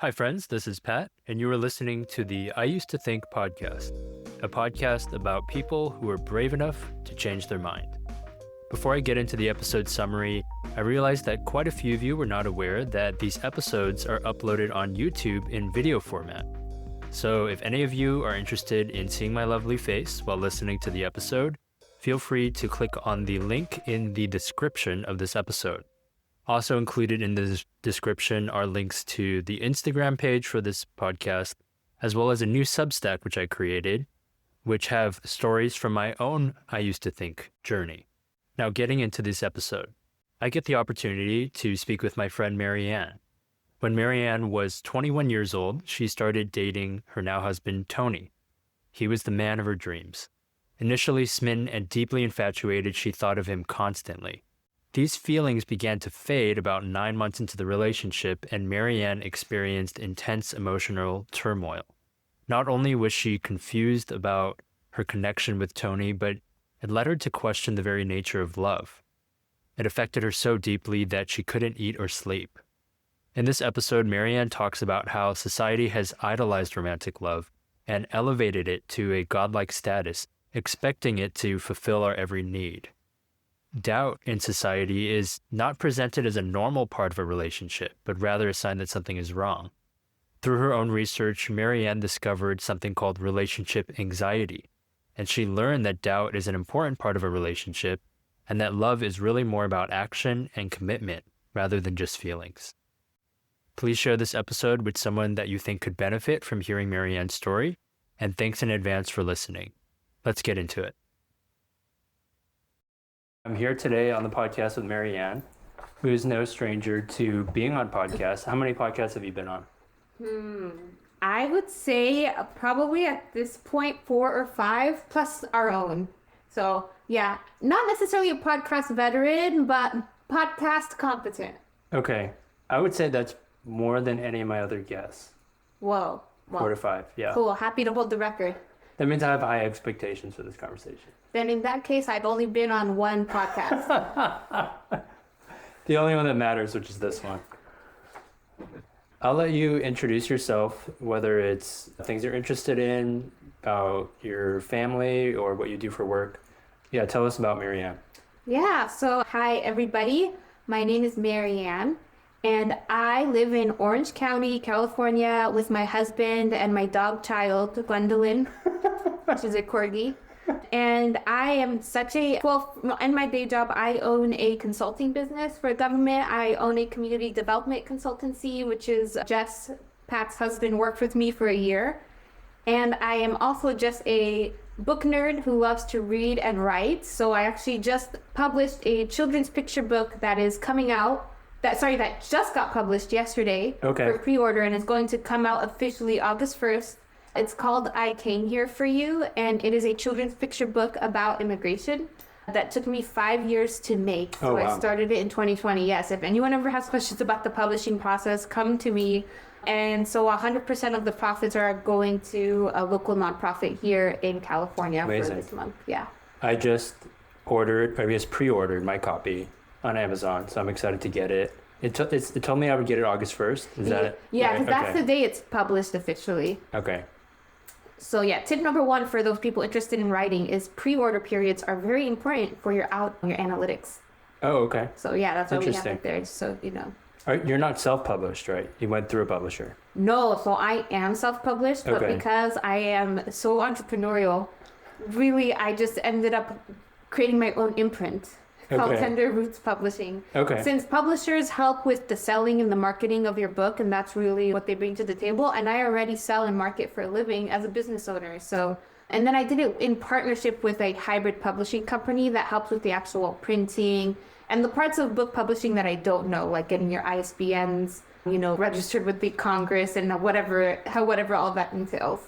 Hi, friends. This is Pat, and you are listening to the I Used to Think podcast, a podcast about people who are brave enough to change their mind. Before I get into the episode summary, I realized that quite a few of you were not aware that these episodes are uploaded on YouTube in video format. So if any of you are interested in seeing my lovely face while listening to the episode, feel free to click on the link in the description of this episode. Also included in the description are links to the Instagram page for this podcast, as well as a new Substack which I created, which have stories from my own I Used to Think journey. Now, getting into this episode, I get the opportunity to speak with my friend Marianne. When Marianne was 21 years old, she started dating her now husband, Tony. He was the man of her dreams. Initially smitten and deeply infatuated, she thought of him constantly. These feelings began to fade about 9 months into the relationship, and Marianne experienced intense emotional turmoil. Not only was she confused about her connection with Tony, but it led her to question the very nature of love. It affected her so deeply that she couldn't eat or sleep. In this episode, Marianne talks about how society has idolized romantic love and elevated it to a godlike status, expecting it to fulfill our every need. Doubt in society is not presented as a normal part of a relationship, but rather a sign that something is wrong. Through her own research, Marianne discovered something called relationship anxiety, and she learned that doubt is an important part of a relationship and that love is really more about action and commitment rather than just feelings. Please share this episode with someone that you think could benefit from hearing Marianne's story, and thanks in advance for listening. Let's get into it. I'm here today on the podcast with Marianne, who is no stranger to being on podcasts. How many podcasts have you been on? I would say probably at this point 4 or 5 plus our own. So yeah, not necessarily a podcast veteran, but podcast competent. Okay. I would say that's more than any of my other guests. Whoa. 4 to 5, yeah. Cool. Happy to hold the record. That means I have high expectations for this conversation. Then in that case, I've only been on one podcast. The only one that matters, which is this one. I'll let you introduce yourself, whether it's things you're interested in, about your family, or what you do for work. Yeah, tell us about Marianne. Yeah. So hi, everybody. My name is Marianne, and I live in Orange County, California, with my husband and my dog child, Gwendolyn, which is a corgi. And I am in my day job, I own a consulting business for government. I own a community development consultancy, which is Jess, Pat's husband, worked with me for a year. And I am also just a book nerd who loves to read and write. So I actually just published a children's picture book that is coming out, that just got published yesterday for pre-order, and is going to come out officially August 1st. It's called I Came Here For You, and it is a children's picture book about immigration that took me 5 years to make. So I started it in 2020. Yes, if anyone ever has questions about the publishing process, come to me. And so 100% of the profits are going to a local nonprofit here in California. Amazing. For this month. Yeah. I just pre-ordered my copy on Amazon, so I'm excited to get it. It told me I would get it August 1st. Is that it? Yeah, because that's the day it's published officially. Okay. So yeah, tip number 1 for those people interested in writing is pre-order periods are very important for your analytics. Oh, okay. So yeah, that's why we have it there, so you know. You're not self-published, right? You went through a publisher. No, so I am self-published, but because I am so entrepreneurial, really I just ended up creating my own imprint. Called Tender Roots Publishing. Okay. Since publishers help with the selling and the marketing of your book, and that's really what they bring to the table, and I already sell and market for a living as a business owner. So, and then I did it in partnership with a hybrid publishing company that helps with the actual printing and the parts of book publishing that I don't know, like getting your ISBNs, registered with the Congress and whatever all that entails.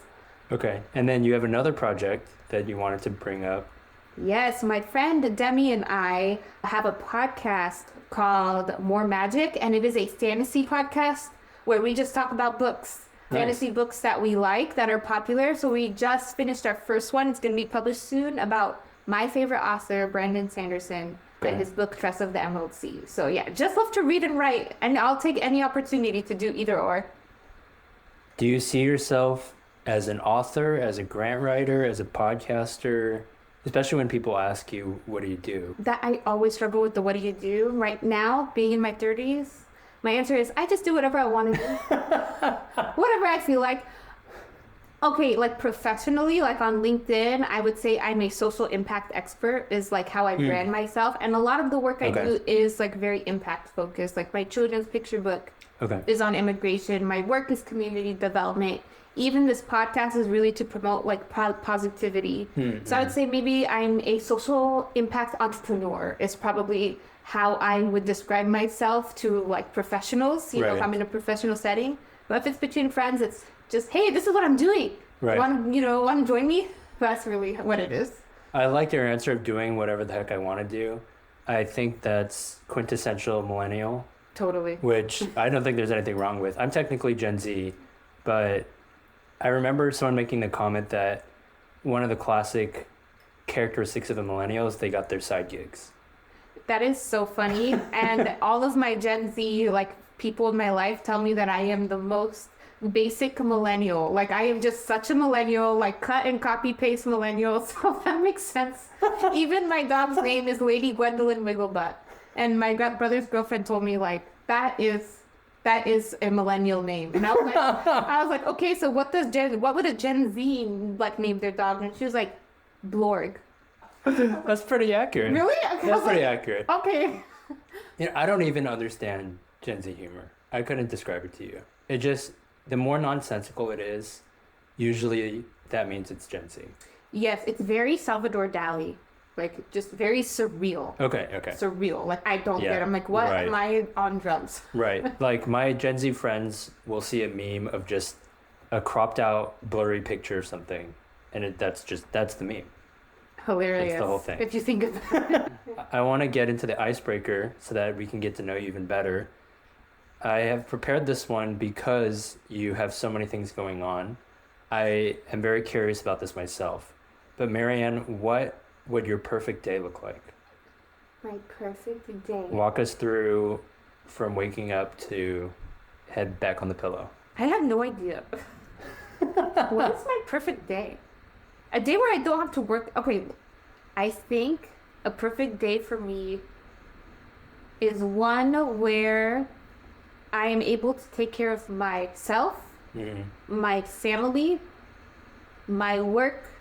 Okay. And then you have another project that you wanted to bring up. Yes, my friend Demi and I have a podcast called More Magic, and it is a fantasy podcast where we just talk about books, fantasy books that we like, that are popular. So we just finished our first one. It's going to be published soon, about my favorite author, Brandon Sanderson, and his book, Tress of the Emerald Sea. So yeah, just love to read and write, and I'll take any opportunity to do either or. Do you see yourself as an author, as a grant writer, as a podcaster? Especially when people ask you, what do you do? That I always struggle with the what do you do? Right now, being in my 30s, my answer is I just do whatever I want to do. Whatever I feel like. Okay, like professionally, like on LinkedIn, I would say I'm a social impact expert is like how I brand myself. And a lot of the work I do is like very impact focused. Like my children's picture book is on immigration. My work is community development. Even this podcast is really to promote like positivity. So I would say maybe I'm a social impact entrepreneur is probably how I would describe myself to like professionals, you know, if I'm in a professional setting. But if it's between friends, it's just, hey, this is what I'm doing. Want to join me? That's really what it is. I like your answer of doing whatever the heck I want to do. I think that's quintessential millennial. Totally. Which I don't think there's anything wrong with. I'm technically Gen Z, but I remember someone making the comment that one of the classic characteristics of the millennials, they got their side gigs. That is so funny. And all of my Gen Z, like, people in my life tell me that I am the most basic millennial. Like, I am just such a millennial, like, cut and copy paste millennial. So that makes sense. Even my dog's name is Lady Gwendolyn Wigglebutt. And my brother's girlfriend told me, like, that is a millennial name. And I was like, okay, so what would a Gen Z like name their dog? And she was like, Blorg. That's pretty accurate. Really? That's pretty accurate. Okay. You know, I don't even understand Gen Z humor. I couldn't describe it to you. It just, the more nonsensical it is, usually that means it's Gen Z. Yes, it's very Salvador Dali. Like, just very surreal. Okay. Surreal. Like, I don't get it. I'm like, what am I on drugs? Right. Like, my Gen Z friends will see a meme of just a cropped out, blurry picture of something. And that's the meme. Hilarious. That's the whole thing. If you think of it. I want to get into the icebreaker so that we can get to know you even better. I have prepared this one because you have so many things going on. I am very curious about this myself. But Marianne, what would your perfect day look like? My perfect day. Walk us through from waking up to head back on the pillow. I have no idea. What is my perfect day? A day where I don't have to work. Okay, I think a perfect day for me is one where I am able to take care of myself, my family, my work,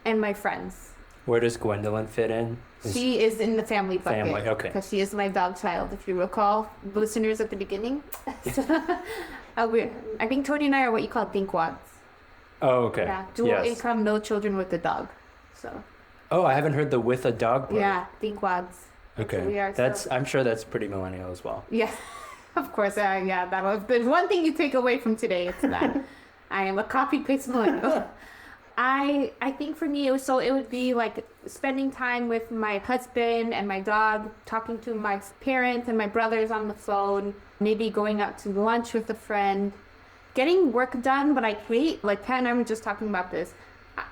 and my friends. Where does Gwendolyn fit in? She is in the family bucket. Family, okay. Because she is my dog child, if you recall, listeners at the beginning. I think Tony and I are what you call dinkwads. Oh, okay. Yeah, dual income, no children with a dog. So. Oh, I haven't heard the with a dog part. Yeah, dinkwads. Okay. We are, I'm sure that's pretty millennial as well. Yeah, of course. Yeah, that was the one thing you take away from today. It's that I am a copy paste millennial. I think for me it would be like spending time with my husband and my dog, talking to my parents and my brothers on the phone, maybe going out to lunch with a friend, getting work done. But I hate, like Pat and I were just talking about this,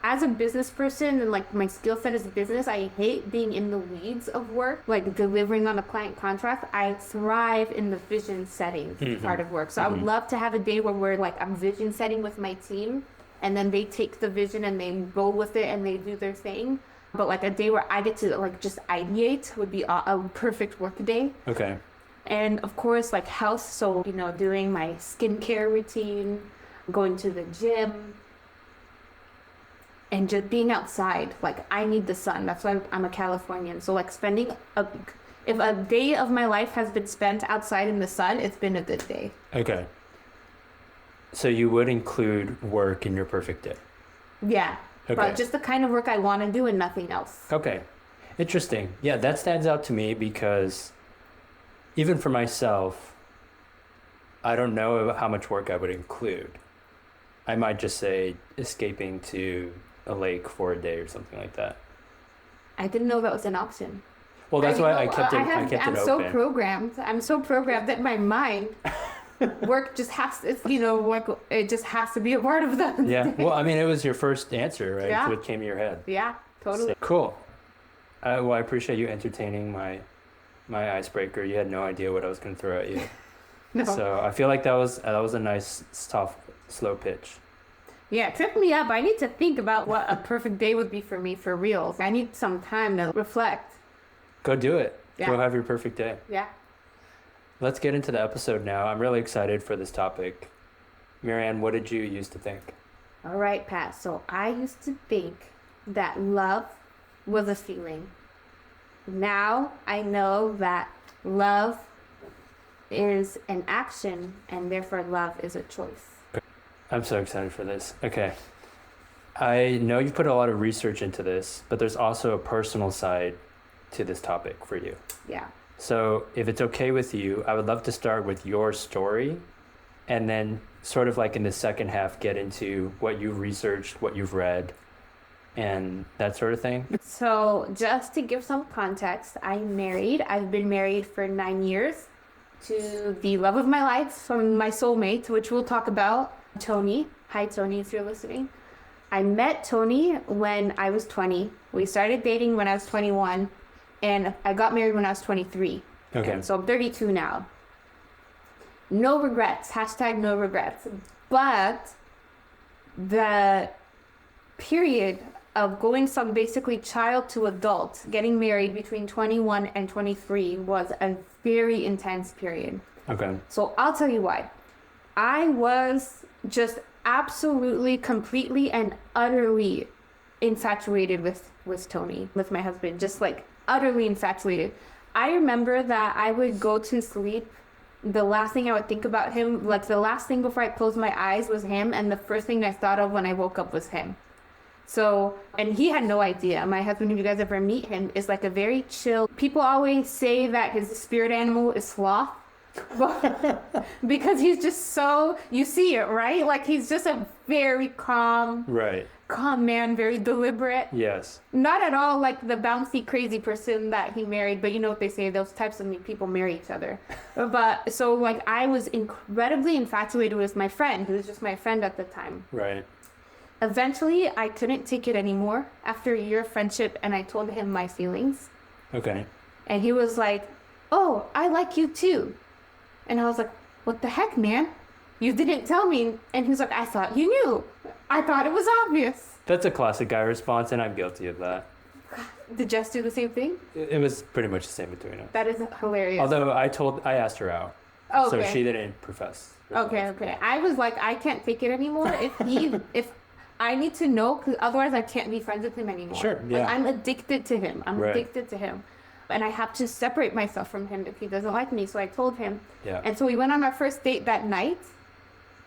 as a business person and like my skill set as a business, I hate being in the weeds of work, like delivering on a client contract. I thrive in the vision setting part of work. So I would love to have a day where we're like, I'm vision setting with my team, and then they take the vision and they go with it and they do their thing. But like a day where I get to like just ideate would be a perfect work day. Okay. And of course, like health. So, doing my skincare routine, going to the gym, and just being outside. Like, I need the sun. That's why I'm a Californian. So like if a day of my life has been spent outside in the sun, it's been a good day. Okay. So you would include work in your perfect day? Yeah. Okay. But just the kind of work I want to do and nothing else. Okay. Interesting. Yeah, that stands out to me because even for myself, I don't know how much work I would include. I might just say escaping to a lake for a day or something like that. I didn't know that was an option. Well, that's why I kept it open. I'm so programmed that my mind... work just has to, it just has to be a part of that. Yeah. Well, I mean, it was your first answer, right? Yeah. So it came to your head. Yeah, totally. So, cool. Well, I appreciate you entertaining my icebreaker. You had no idea what I was going to throw at you. No. So I feel like that was a nice slow pitch. Yeah, trip me up. I need to think about what a perfect day would be for me for real. I need some time to reflect. Go do it. Yeah. Go have your perfect day. Yeah. Let's get into the episode now. I'm really excited for this topic. Marianne, what did you used to think? All right, Pat. So I used to think that love was a feeling. Now I know that love is an action, and therefore love is a choice. I'm so excited for this. Okay. I know you've put a lot of research into this, but there's also a personal side to this topic for you. Yeah. So if it's okay with you, I would love to start with your story and then sort of like in the second half get into what you've researched, what you've read, and that sort of thing. So just to give some context, I'm married. I've been married for 9 years to the love of my life, from my soulmate, which we'll talk about, Tony. Hi, Tony, if you're listening. I met Tony when I was 20. We started dating when I was 21, and I got married when I was 23. Okay. And so I'm 32 now. No regrets. Hashtag no regrets. But the period of going from basically child to adult, getting married between 21 and 23 was a very intense period. Okay. So I'll tell you why. I was just absolutely, completely, and utterly infatuated with Tony, with my husband, just like utterly infatuated. I remember that I would go to sleep. The last thing I would think about him, like the last thing before I closed my eyes was him, and the first thing I thought of when I woke up was him. So, and he had no idea. My husband, if you guys ever meet him, is like a very chill. People always say that his spirit animal is sloth. Because he's just so, you see it, right? Like he's just a very calm man, very deliberate. Yes. Not at all like the bouncy, crazy person that he married, but you know what they say, those types of people marry each other. But so like I was incredibly infatuated with my friend, who was just my friend at the time. Right. Eventually, I couldn't take it anymore after a year of friendship, and I told him my feelings. Okay. And he was like, "Oh, I like you too." And I was like, "What the heck, man? You didn't tell me." And he's like, "I thought you knew. I thought it was obvious." That's a classic guy response, and I'm guilty of that. Did Jess do the same thing? It was pretty much the same between us. That is hilarious. Although I asked her out. Okay. So she didn't profess. Okay. I was like, I can't take it anymore. If I need to know, because otherwise I can't be friends with him anymore. Sure, yeah. Like, I'm addicted to him. Right. Addicted to him. And I have to separate myself from him if he doesn't like me. So I told him. Yeah. And so we went on our first date that night.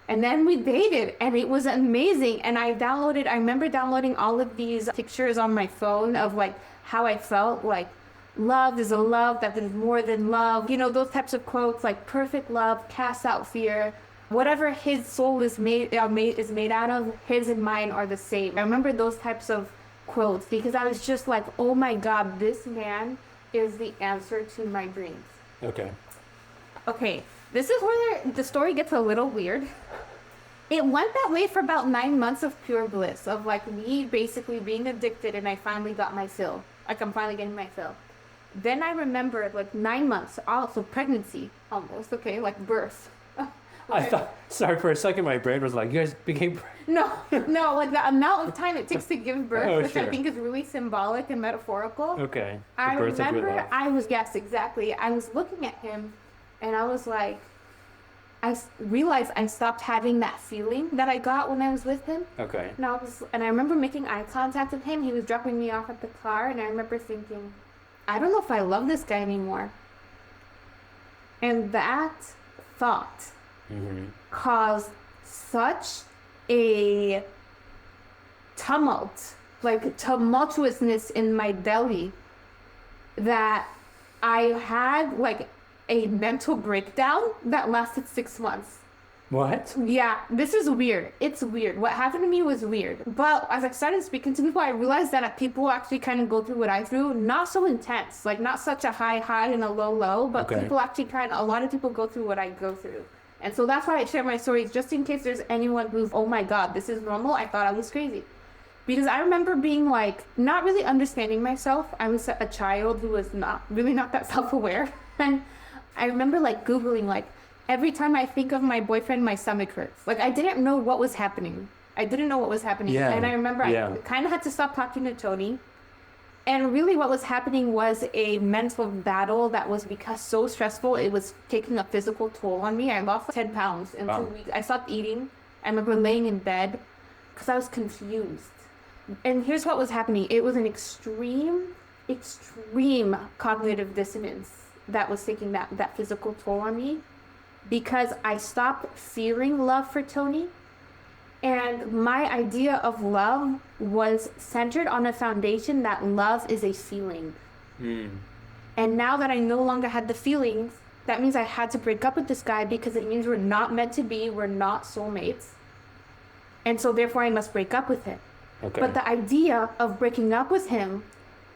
And then we dated. And it was amazing. And I remember downloading all of these pictures on my phone of like how I felt. Like, love is a love that is more than love. You know, those types of quotes like perfect love casts out fear. Whatever his soul is made out of, his and mine are the same. I remember those types of quotes because I was just like, oh my God, this man is the answer to my dreams. Okay, this is where the story gets a little weird. It went that way for about 9 months of pure bliss, of like me basically being addicted, and I finally got my fill. Like I'm finally getting my fill. Then I remember like 9 months, also pregnancy almost, okay, like birth. I thought, sorry, for a second my brain was like, you guys became No, like the amount of time it takes to give birth, which sure. I think is really symbolic and metaphorical. Okay. I remember yes, exactly. I was looking at him and I was like, I realized I stopped having that feeling that I got when I was with him. Okay. And I remember making eye contact with him. He was dropping me off at the car, and I remember thinking, I don't know if I love this guy anymore. And that thought caused such a tumultuousness in my belly that I had like a mental breakdown that lasted 6 months. What? Yeah, this is weird. It's weird. What happened to me was weird. But as I started speaking to people, I realized that people actually kind of go through what I threw. Not so intense, like not such a high and a low, but people actually a lot of people go through what I go through. And so that's why I share my stories, just in case there's anyone who's, oh my God, this is normal. I thought I was crazy. Because I remember being like, not really understanding myself. I was a child who was not that self-aware. And I remember like Googling like, every time I think of my boyfriend, my stomach hurts. Like, I didn't know what was happening. Yeah. And I remember I kind of had to stop talking to Tony. And really what was happening was a mental battle that was because so stressful, it was taking a physical toll on me. I lost 10 pounds in 2 weeks. I stopped eating. I remember laying in bed because I was confused. And here's what was happening. It was an extreme cognitive dissonance that was taking that physical toll on me because I stopped feeling love for Tony. And my idea of love was centered on a foundation that love is a feeling. And now that I no longer had the feelings, that means I had to break up with this guy because it means we're not meant to be, we're not soulmates. And so therefore I must break up with him. Okay. But the idea of breaking up with him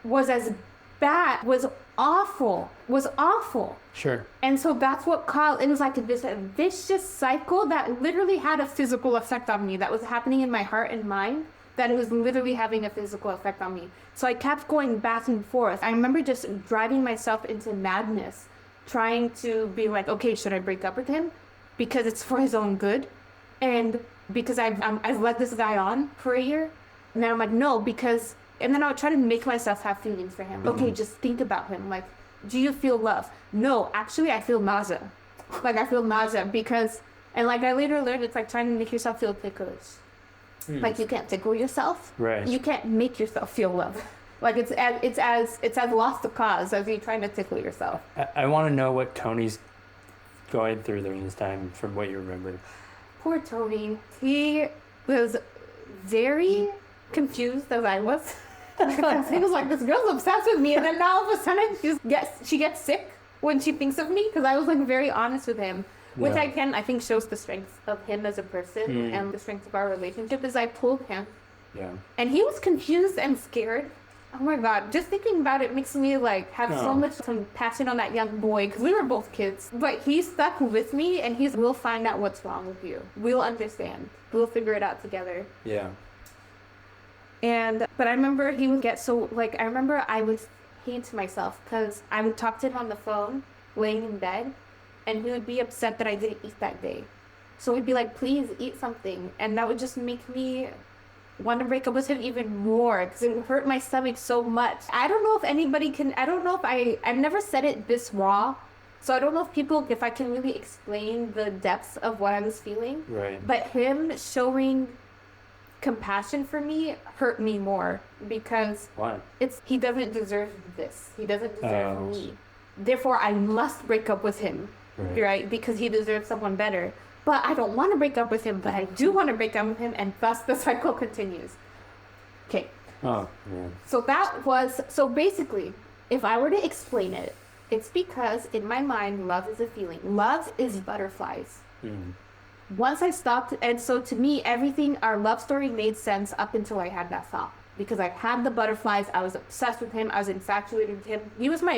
was as bad, was awful. Sure. And so that's what caused, it was like this vicious cycle that literally had a physical effect on me that was happening in my heart and mind, that it was literally having a physical effect on me. So I kept going back and forth. I remember just driving myself into madness, trying to be like, okay, should I break up with him? Because it's for his own good. And because I've let this guy on for a year. And then I'm like, no, because, and then I would try to make myself have feelings for him. Okay, just think about him. Like, do you feel love? No, actually, I feel nausea. Like, I feel nausea because, and like I later learned, it's like trying to make yourself feel ticklish. Like, you can't tickle yourself. Right. You can't make yourself feel love. Like, it's as lost the cause as you trying to tickle yourself. I want to know what Tony's going through during this time from what you remember. Poor Tony. He was very confused as I was. He was like, this girl's obsessed with me, and then now all of a sudden she gets sick when she thinks of me, because I was like very honest with him, which I think shows the strength of him as a person and the strength of our relationship. Is I told him, and he was confused and scared. Oh my God, just thinking about it makes me like have so much compassion on that young boy, because we were both kids. But he stuck with me, and we'll find out what's wrong with you. We'll understand. We'll figure it out together. Yeah. But I remember he would get so, like, I remember I would hate myself because I would talk to him on the phone, laying in bed, and he would be upset that I didn't eat that day. So he'd be like, please eat something. And that would just make me want to break up with him even more because it would hurt my stomach so much. I don't know if anybody can, I don't know if I've never said it this raw. So I don't know if I can really explain the depths of what I was feeling. Right. But him showing compassion for me hurt me more because he doesn't deserve this. He doesn't deserve me. Therefore, I must break up with him, right? Because he deserves someone better. But I don't want to break up with him, but I do want to break up with him, and thus the cycle continues. Okay. So basically, if I were to explain it, it's because in my mind, love is a feeling. Love is butterflies. Once I stopped, and so to me, our love story made sense up until I had that thought. Because I had the butterflies, I was obsessed with him, I was infatuated with him.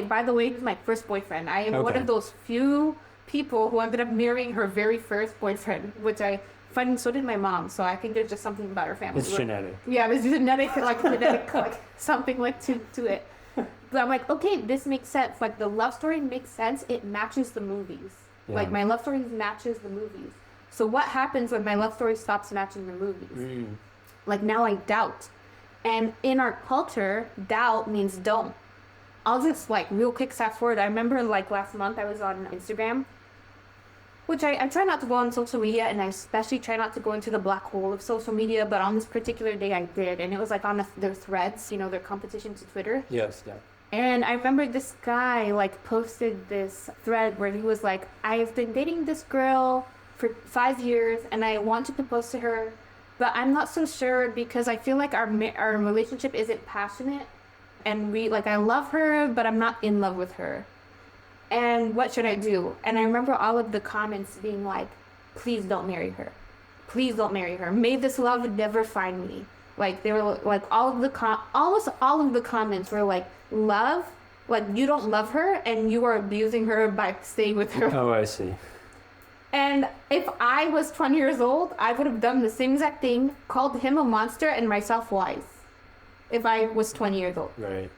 By the way, he was my first boyfriend. I am one of those few people who ended up marrying her very first boyfriend, which I find, so did my mom. So I think there's just something about her family. It's genetic. Yeah, it's genetic, like something like to it. But I'm like, okay, this makes sense. Like, the love story makes sense. It matches the movies. Yeah. Like, my love story matches the movies. So what happens when my love story stops matching the movies? Like, now I doubt. And in our culture, doubt means don't. I'll just, like, real quick fast forward. I remember, like, last month I was on Instagram, which I try not to go on social media, and I especially try not to go into the black hole of social media, but on this particular day I did. And it was, like, on their threads, their competition to Twitter. Yes, yeah. And I remember this guy, like, posted this thread where he was like, I've been dating this girl for 5 years, and I want to propose to her, but I'm not so sure because I feel like our relationship isn't passionate, and I love her, but I'm not in love with her. And what should I do? And I remember all of the comments being like, please don't marry her. Please don't marry her. May this love never find me. Like, they were like, almost all of the comments were like, love, like, you don't love her and you are abusing her by staying with her. Oh, I see. And if I was 20 years old, I would have done the same exact thing, called him a monster and myself wise. If I was 20 years old. Right.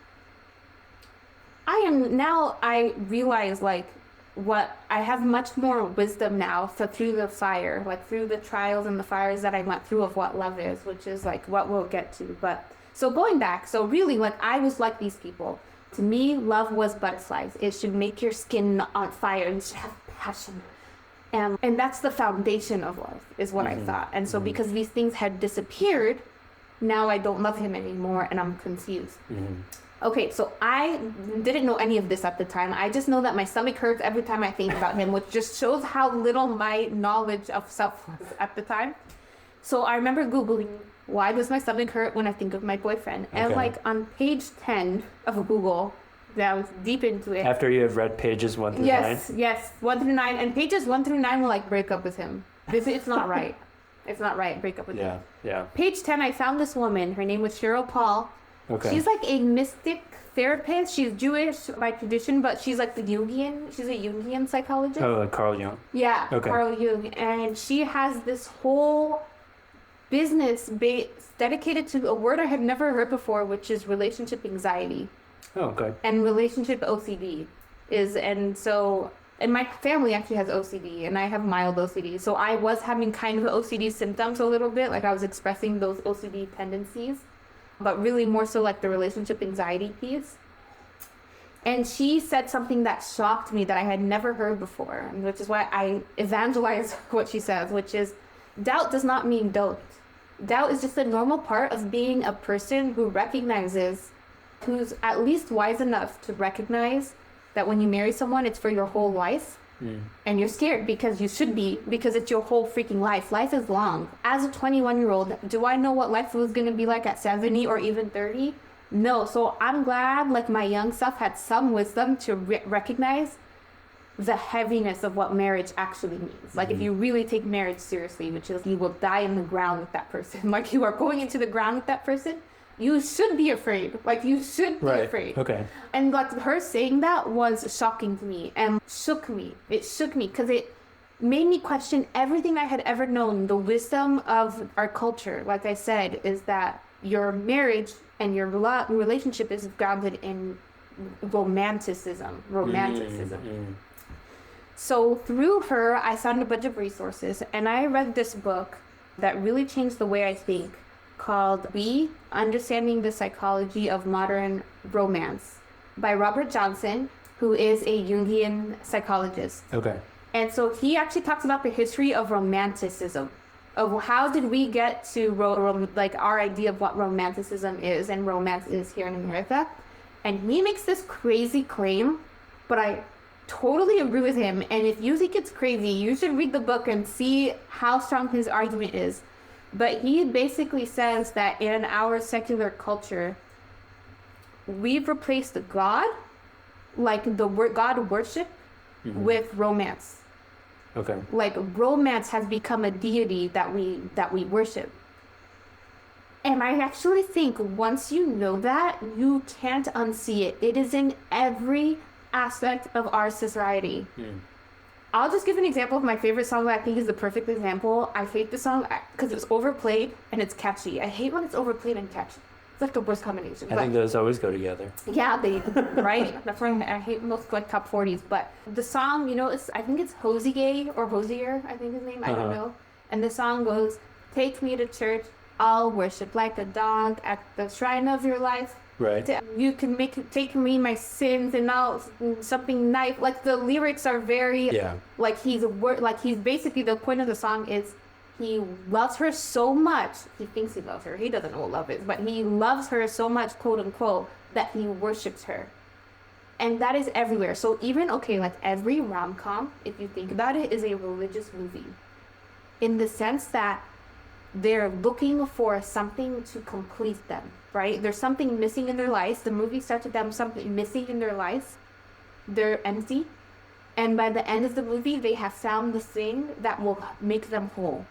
I realize, like, what I have much more wisdom now, so through the fire, like through the trials and the fires that I went through of what love is, which is like what we'll get to. But so going back, so really like I was like these people. To me, love was butterflies. It should make your skin on fire and should have passion. And that's the foundation of love, is what I thought. And so because these things had disappeared, now I don't love him anymore and I'm confused. Okay, so I didn't know any of this at the time. I just know that my stomach hurts every time I think about him, which just shows how little my knowledge of self was at the time. So I remember Googling, why does my stomach hurt when I think of my boyfriend? And like on page 10 of Google, that I was deep into it. After you have read pages 1 through 9? Yes, 1 through 9. And pages 1 through 9 will like break up with him. It's not right. It's not right, break up with him. Yeah. Page 10, I found this woman. Her name was Cheryl Paul. Okay. She's like a mystic therapist. She's Jewish by tradition, but she's like she's a Jungian psychologist. Oh, like Carl Jung. Yeah, Okay. Carl Jung. And she has this whole business dedicated to a word I had never heard before, which is relationship anxiety. Oh, okay. And relationship OCD and my family actually has OCD and I have mild OCD. So I was having kind of OCD symptoms a little bit, like I was expressing those OCD tendencies, but really more so like the relationship anxiety piece. And she said something that shocked me that I had never heard before, which is why I evangelize what she says, which is doubt does not mean don't. Doubt is just a normal part of being a person who's at least wise enough to recognize that when you marry someone, it's for your whole life. And you're scared because you should be, because it's your whole freaking life. Life is long. As a 21-year-old, do I know what life was going to be like at 70 or even 30? No. So I'm glad like my young self had some wisdom to recognize the heaviness of what marriage actually means. Like if you really take marriage seriously, which is you will die in the ground with that person. Like you are going into the ground with that person. You should be afraid. Like you should be afraid. Okay. And like her saying that was shocking to me and shook me. It shook me because it made me question everything I had ever known. The wisdom of our culture, like I said, is that your marriage and your relationship is grounded in romanticism. So through her, I found a bunch of resources and I read this book that really changed the way I think, called Understanding the Psychology of Modern Romance by Robert Johnson, who is a Jungian psychologist. Okay. And so he actually talks about the history of romanticism, of how did we get to like our idea of what romanticism is and romance is here in America. And he makes this crazy claim, but I totally agree with him. And if you think it's crazy, you should read the book and see how strong his argument is. But he basically says that in our secular culture, we've replaced God, like the word God worship, with romance. Okay. Like romance has become a deity that we worship. And I actually think once you know that, you can't unsee it. It is in every aspect of our society. I'll just give an example of my favorite song that I think is the perfect example. I hate the song because it's overplayed and it's catchy. I hate when it's overplayed and catchy. It's like the worst combination. I think those always go together. Yeah, right? That's why I hate most like top 40s. But the song, I think it's Hosier or Hosier, I think his name, I don't know. And the song goes, take me to church, I'll worship like a dog at the shrine of your life. Right. You can take me my sins and now something nice. Like the lyrics are very like he's basically the point of the song is he loves her so much. He thinks he loves her. He doesn't know what love is, but he loves her so much, quote unquote, that he worships her. And that is everywhere. So even like every rom-com, if you think about it, is a religious movie. In the sense that they're looking for something to complete them, right? There's something missing in their lives. The movie starts with them something missing in their lives. They're empty. And by the end of the movie, they have found the thing that will make them whole.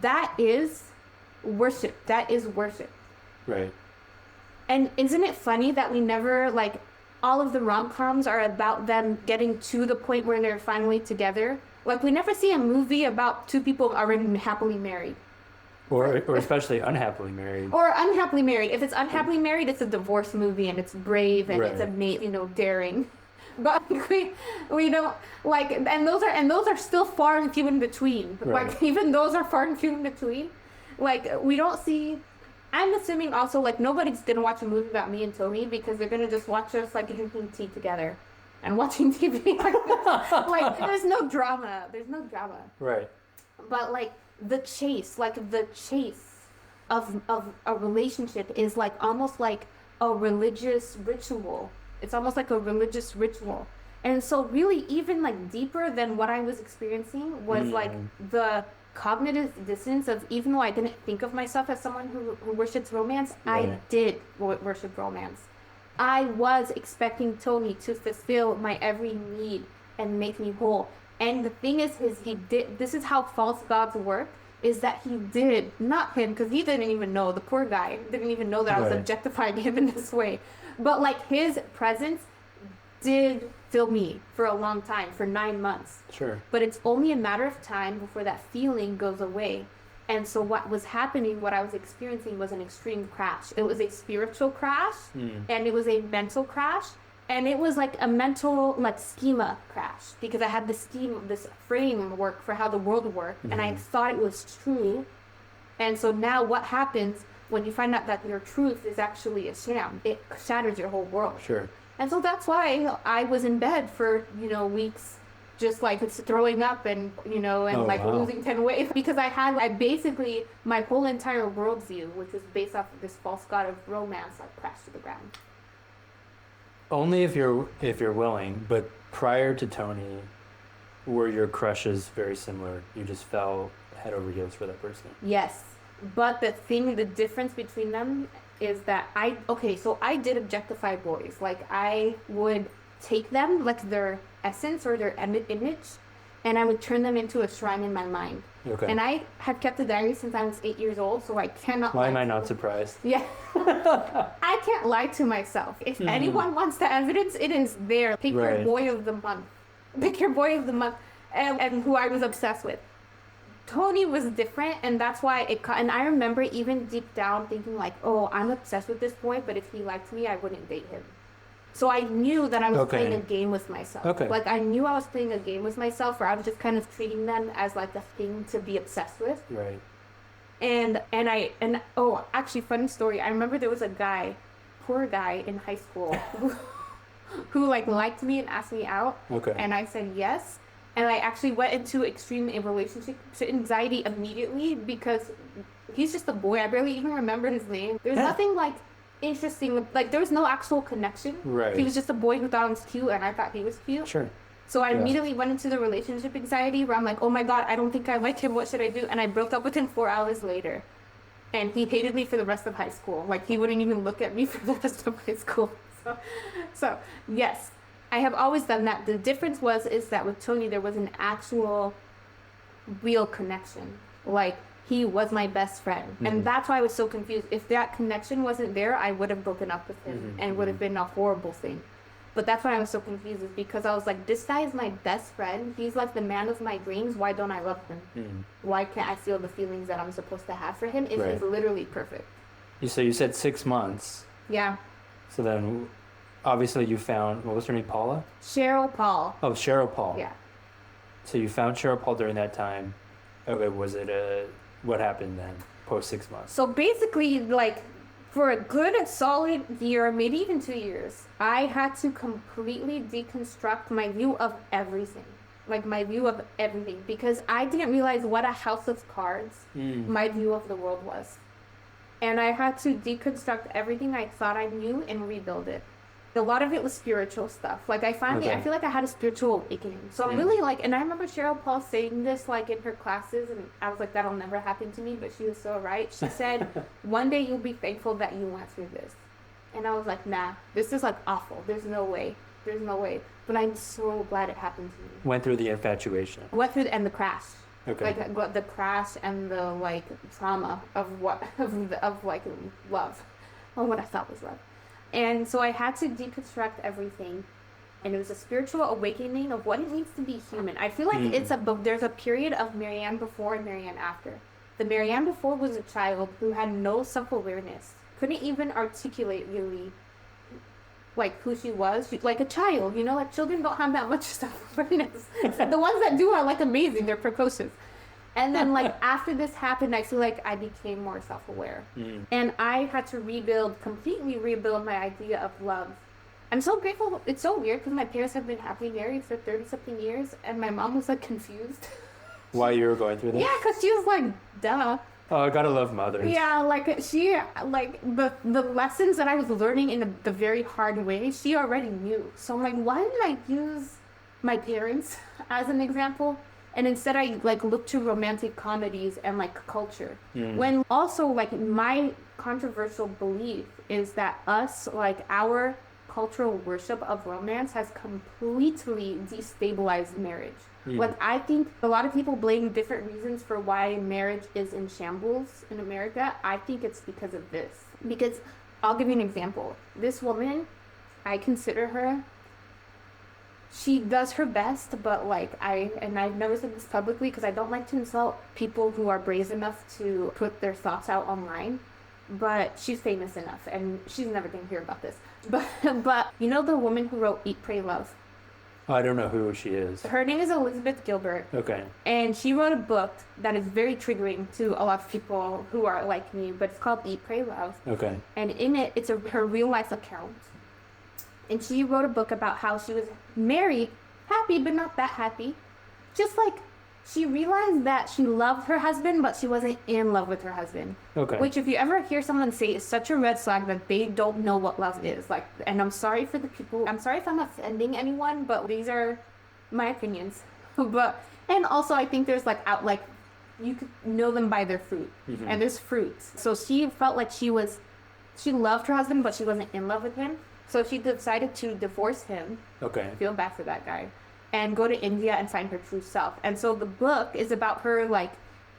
That is worship. That is worship. Right. And isn't it funny that we never, all of the rom-coms are about them getting to the point where they're finally together? Like, we never see a movie about two people already happily married. Or especially unhappily married. Or unhappily married. If it's unhappily married, it's a divorce movie and it's brave and it's daring. but we don't like, and those are still far and few in between. Right. Like even those are far and few in between. Like we don't see. I'm assuming also like nobody's gonna watch a movie about me and Tony because they're gonna just watch us like drinking tea together and watching TV. Like there's no drama. There's no drama. Right. But like the chase of a relationship is like almost like a religious ritual. It's almost like a religious ritual. And so really even like deeper than what I was experiencing was like the cognitive dissonance of, even though I didn't think of myself as someone who worships romance, Right. I did worship romance. I was expecting Tony to fulfill my every need and make me whole. And the thing is he did, this is how false gods work, is that he did, not him, because he didn't even know, the poor guy didn't even know that I was Right. objectifying him in this way. But like his presence did fill me for a long time, for 9 months. Sure. But it's only a matter of time before that feeling goes away. And so what was happening, what I was experiencing was an extreme crash. It was a spiritual crash, and it was a mental crash, and it was like a mental like schema crash, because I had this framework for how the world worked, and I thought it was true. And so now what happens when you find out that your truth is actually a sham? It shatters your whole world. Sure. And so that's why I was in bed for, weeks, just like it's throwing up and, losing 10 weight. Because I basically, my whole entire worldview, which was based off of this false god of romance, like crashed to the ground. Only if you're willing, but prior to Tony, were your crushes very similar? You just fell head over heels for that person? Yes. But the difference between them is that I did objectify boys. Like I would take them, like their essence or their image, and I would turn them into a shrine in my mind. Okay. And I had kept a diary since I was 8 years old, so I cannot. Why am I not surprised? Yeah. I can't lie to myself. If anyone wants the evidence, it is there. Pick your Right. boy of the month. Pick your boy of the month, and who I was obsessed with. Tony was different, and that's why and I remember even deep down thinking like, oh, I'm obsessed with this boy, but if he liked me, I wouldn't date him. So I knew that I was playing a game with myself. Okay. Like I knew I was playing a game with myself, where I was just kind of treating them as like a thing to be obsessed with. Right. Actually, funny story. I remember there was a guy, poor guy in high school, who like liked me and asked me out. Okay. And I said yes. And I actually went into extreme relationship anxiety immediately because he's just a boy. I barely even remember his name. There's nothing like interesting. Like there was no actual connection. Right. He was just a boy who thought I was cute, and I thought he was cute. Sure. So I immediately went into the relationship anxiety where I'm like, oh my God, I don't think I like him. What should I do? And I broke up with him 4 hours later. And he hated me for the rest of high school. Like he wouldn't even look at me for the rest of high school. So yes. I have always done that. The difference is that with Tony, there was an actual real connection. Like, he was my best friend. And that's why I was so confused. If that connection wasn't there, I would have broken up with him and it would have been a horrible thing. But that's why I was so confused, is because I was like, this guy is my best friend. He's like the man of my dreams. Why don't I love him? Why can't I feel the feelings that I'm supposed to have for him if he's literally perfect? So you said 6 months. Yeah. So then... Obviously, you found, what was her name, Paula? Cheryl Paul. Oh, Cheryl Paul. Yeah. So you found Cheryl Paul during that time. Okay, what happened then, post 6 months? So basically, like, for a good solid year, maybe even 2 years, I had to completely deconstruct my view of everything. Like, my view of everything. Because I didn't realize what a house of cards my view of the world was. And I had to deconstruct everything I thought I knew and rebuild it. A lot of it was spiritual stuff. Like I feel like I had a spiritual awakening. So I'm really like, and I remember Cheryl Paul saying this like in her classes, and I was like, that'll never happen to me, but she was so right. She said, one day you'll be thankful that you went through this. And I was like, nah, this is like awful. There's no way. But I'm so glad it happened to me. Went through the infatuation. And the crash. Okay. Like the crash and the like trauma of like love, or what I thought was love. And so I had to deconstruct everything, and it was a spiritual awakening of what it means to be human. I feel like there's a period of Marianne before and Marianne after. The Marianne before was a child who had no self-awareness, couldn't even articulate really like who she was. She's like a child, you know, like children don't have that much self-awareness. The ones that do are like amazing. They're precocious. And then like after this happened, I feel like I became more self-aware. And I had to completely rebuild my idea of love. I'm so grateful. It's so weird because my parents have been happily married for 30-something years, and my mom was like confused. Why you were going through that? Yeah, because she was like, duh. Oh, I gotta love mothers. Yeah, like she, like the lessons that I was learning in the very hard way, she already knew. So I'm like, why did I use my parents as an example? And instead I like look to romantic comedies and like culture. When also like my controversial belief is that our cultural worship of romance has completely destabilized marriage. Like, I think a lot of people blame different reasons for why marriage is in shambles in America. I think it's because of this. Because I'll give you an example. This woman, I consider her, she does her best, but like I've never said this publicly because I don't like to insult people who are brave enough to put their thoughts out online. But she's famous enough, and she's never going to hear about this. But you know the woman who wrote Eat, Pray, Love? I don't know who she is. Her name is Elizabeth Gilbert. Okay. And she wrote a book that is very triggering to a lot of people who are like me, but it's called Eat, Pray, Love. Okay. And in it, it's her real life account. And she wrote a book about how she was married, happy, but not that happy. Just like she realized that she loved her husband, but she wasn't in love with her husband. Okay. Which, if you ever hear someone say, is such a red flag that they don't know what love is. Like, and I'm sorry for the people. I'm sorry if I'm offending anyone, but these are my opinions. And also, I think there's you could know them by their fruit, and there's fruits. So she felt like she loved her husband, but she wasn't in love with him. So she decided to divorce him. Okay. Feel bad for that guy. And go to India and find her true self. And so the book is about her like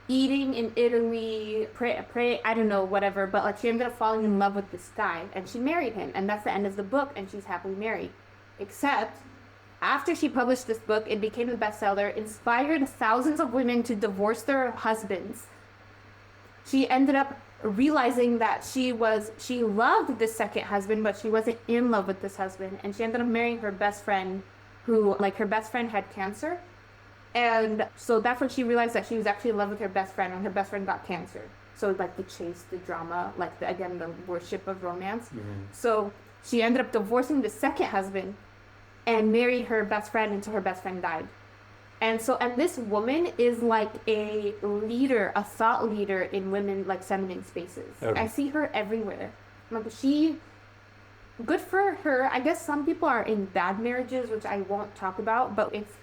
eating in Italy, pray, I don't know, whatever. But like she ended up falling in love with this guy, and she married him. And that's the end of the book, and she's happily married. Except after she published this book, it became a bestseller, inspired thousands of women to divorce their husbands. She ended up realizing that she loved this second husband, but she wasn't in love with this husband. And she ended up marrying her best friend, who, like, her best friend had cancer. And so that's when she realized that she was actually in love with her best friend, and her best friend got cancer. So, like, the chase, the drama, like, the worship of romance. So she ended up divorcing the second husband and married her best friend until her best friend died. And this woman is like a leader, a thought leader in women, like, feminine spaces. Okay. I see her everywhere. Like, good for her. I guess some people are in bad marriages, which I won't talk about. But if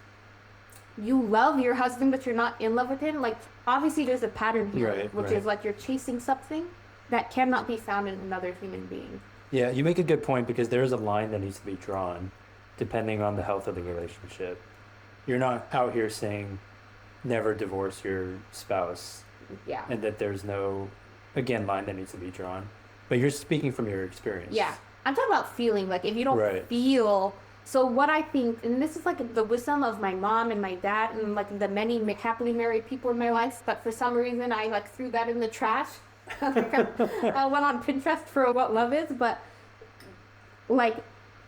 you love your husband, but you're not in love with him, like, obviously there's a pattern here, which is like you're chasing something that cannot be found in another human being. Yeah, you make a good point, because there's a line that needs to be drawn depending on the health of the relationship. You're not out here saying never divorce your spouse. Yeah. And that there's no, again, line that needs to be drawn. But you're speaking from your experience. Yeah. I'm talking about feeling. Like, if you don't feel... So what I think, and this is like the wisdom of my mom and my dad and like the many happily married people in my life, but for some reason I like threw that in the trash. I went on Pinterest for what love is, but like,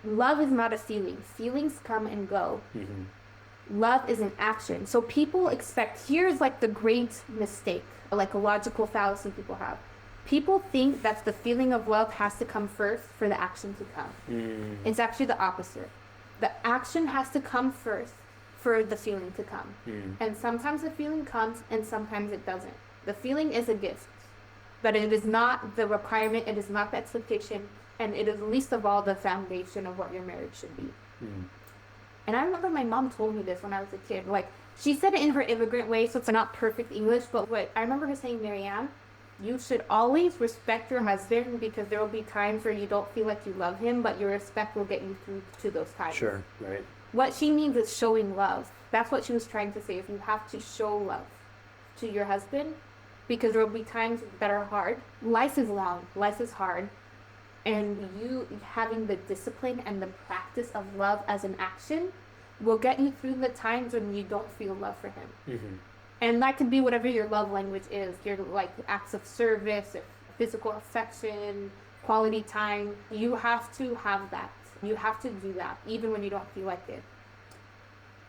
love is not a feeling. Feelings come and go. Love is an action. So people expect, here's like the great mistake, like a logical fallacy people have. People think that the feeling of love has to come first for the action to come. It's actually the opposite. The action has to come first for the feeling to come. And sometimes the feeling comes and sometimes it doesn't. The feeling is a gift, but it is not the requirement, it is not the expectation, and it is least of all the foundation of what your marriage should be. And I remember my mom told me this when I was a kid. Like, she said it in her immigrant way, so it's not perfect English, but I remember her saying, Marianne, you should always respect your husband, because there will be times where you don't feel like you love him, but your respect will get you through to those times. Sure, right. What she means is showing love. That's what she was trying to say, is you have to show love to your husband, because there will be times that are hard. Life is long, life is hard, and you having the discipline and the practice of love as an action will get you through the times when you don't feel love for him. And that could be whatever your love language is. Your like acts of service, physical affection, quality time. You have to have that. You have to do that, even when you don't feel like it.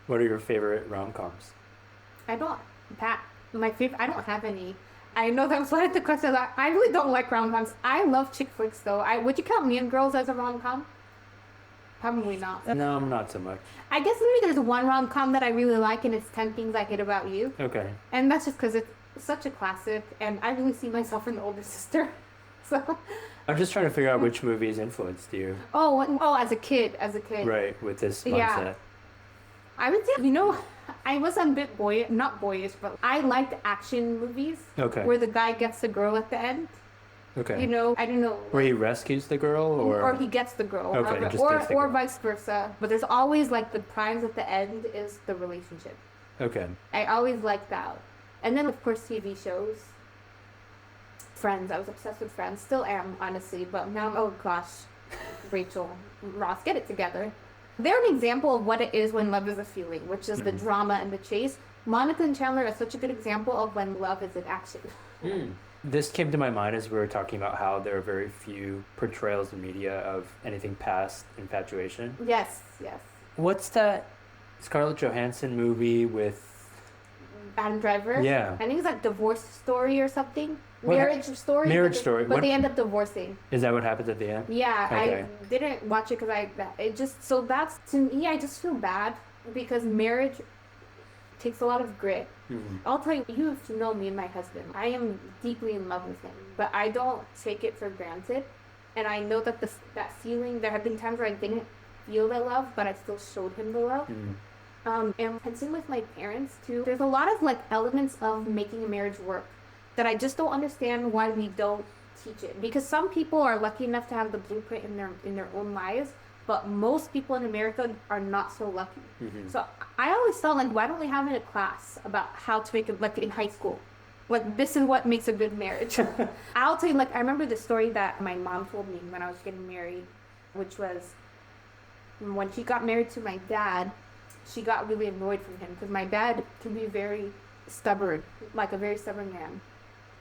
What are your favorite rom-coms? I don't, my favorite, I don't have any. I know that was one of the questions. I really don't like rom-coms. I love chick flicks, though. Would you count Mean Girls as a rom-com? Probably not. No, I'm not so much. I guess maybe there's one rom-com that I really like, and it's 10 Things I Hate About You. Okay. And that's just because it's such a classic, and I really see myself in the older sister. So. I'm just trying to figure out which movies influenced you. Oh, as a kid. Right, with this mindset. Yeah. I would say, I was a bit not boyish, but I liked action movies. Okay. Where the guy gets the girl at the end. Okay. I don't know. Where he rescues the girl, or he gets the girl. Okay, or vice versa. But there's always like the prize at the end is the relationship. Okay. I always liked that. And then of course TV shows. Friends. I was obsessed with Friends. Still am, honestly. But now, oh gosh, Rachel, Ross, get it together. They're an example of what it is when love is a feeling, which is the drama and the chase. Monica and Chandler are such a good example of when love is an action. This came to my mind as we were talking about how there are very few portrayals in media of anything past infatuation. Yes. What's that Scarlett Johansson movie with Adam Driver? Yeah. I think it's like Divorce Story or something. What? Marriage Story. But they end up divorcing. Is that what happens at the end? Yeah, Okay. I didn't watch it because that's, to me, I just feel bad because marriage takes a lot of grit. Mm-hmm. I'll tell you, you have to know me and my husband. I am deeply in love with him, but I don't take it for granted. And I know that that feeling, there have been times where I didn't feel that love, but I still showed him the love. And same with my parents too. There's a lot of like elements of making a marriage work that I just don't understand why we don't teach it. Because some people are lucky enough to have the blueprint in their own lives, but most people in America are not so lucky. So I always felt like, why don't we have it in a class about how to make it, like in high school? Like, this is what makes a good marriage. I'll tell you, like, I remember the story that my mom told me when I was getting married, which was when she got married to my dad, she got really annoyed from him because my dad can be very stubborn, like a very stubborn man.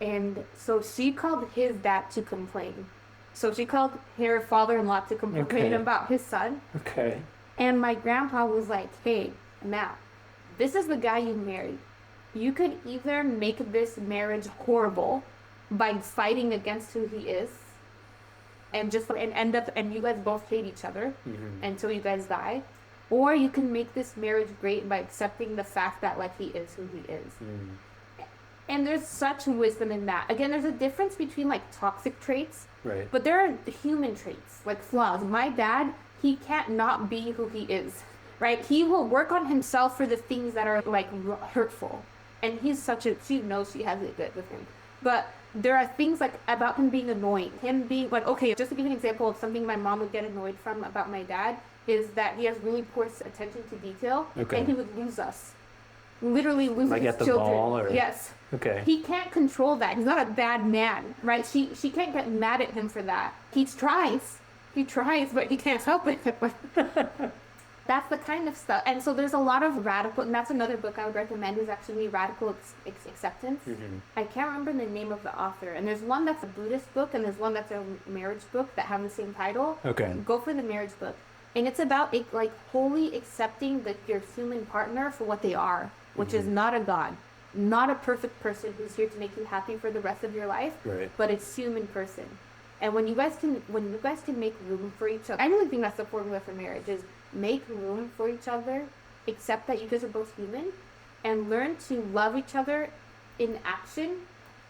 And so she called his dad to complain. So she called her father-in-law to complain about his son. Okay. And my grandpa was like, hey, now, this is the guy you married. You could either make this marriage horrible by fighting against who he is and end up, and you guys both hate each other until you guys die. Or you can make this marriage great by accepting the fact that, like, he is who he is. And there's such wisdom in that. Again, there's a difference between, like, toxic traits. Right. But there are human traits, like flaws. My dad, he can't not be who he is, right? He will work on himself for the things that are, like, hurtful. And he's she knows she has it good with him. But there are things, like, about him being annoying. Him being, like, okay, just to give you an example of something my mom would get annoyed from about my dad, is that he has really poor attention to detail. Okay. And he would lose us. Literally lose like his at the children. ball or? Yes. Okay. He can't control that. He's not a bad man, right? She can't get mad at him for that. He tries, but he can't help it. That's the kind of stuff. And so there's a lot of radical, and that's another book I would recommend, is actually Radical Acceptance. I can't remember the name of the author. And there's one that's a Buddhist book, and there's one that's a marriage book that have the same title. Okay. Go for the marriage book. And it's about, like, wholly accepting your human partner for what they are, which is not a god, not a perfect person who's here to make you happy for the rest of your life, right. But it's human person. And when you guys can make room for each other, I really think that's the formula for marriage, is make room for each other, accept that you guys are both human, and learn to love each other in action,